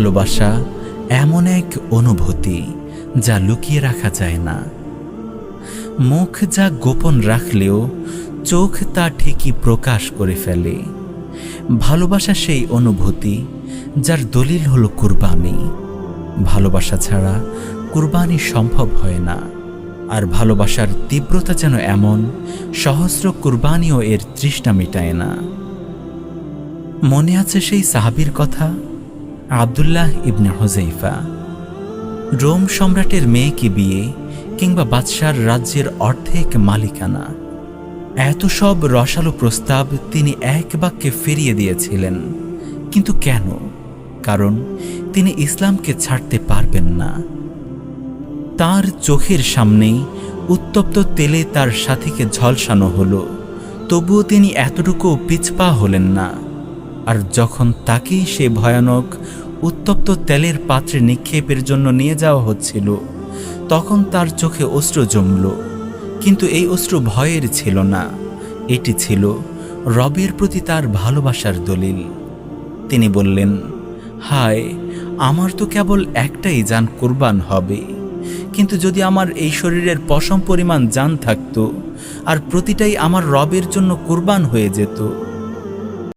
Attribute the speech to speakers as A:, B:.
A: ভালোবাসা এমন এক অনুভূতি যা লুকিয়ে রাখা যায় না। মুখ যা গোপন রাখলেও চোখ তা ঠিকই প্রকাশ করে ফেলে। ভালোবাসা সেই অনুভূতি যার দলিল হলো কুরবানি। ভালোবাসা ছাড়া কুরবানি সম্ভব হয় না। আর ভালোবাসার তীব্রতা যেন এমন, সহস্র কুরবানিও এর তৃষ্ণা মেটায় না। মনে আছে সেই সাহাবীর কথা, আব্দুল্লাহ ইবনে হুযাইফা। রোম সম্রাটের মেয়েকে বিয়ে কিংবা বাদশার রাজ্যের অর্ধেক মালিকানা, এত সব রসালো প্রস্তাব তিনি এক বাক্যে ফিরিয়ে দিয়েছিলেন। কিন্তু কেন? কারণ তিনি ইসলামকে ছাড়তে পারবেন না। তার চোখের সামনেই উত্তপ্ত তেলে তার সাথীকে ঝলসানো হলো, তবুও তিনি এতটুকু পিছপা হলেন না। আর যখন তাকেই সে ভয়ানক উত্তপ্ত তেলের পাত্রে নিক্ষেপের জন্য নিয়ে যাওয়া হচ্ছিল, তখন তার চোখে অশ্রু জমল। কিন্তু এই অশ্রু ভয়ের ছিল না, এটি ছিল রবের প্রতি তার ভালোবাসার দলিল। তিনি বললেন, হায়, আমার তো কেবল একটাই জান কুরবান হবে, কিন্তু যদি আমার এই শরীরের পশম পরিমাণ জান থাকত আর প্রতিটাই আমার রবের জন্য কুরবান হয়ে যেত,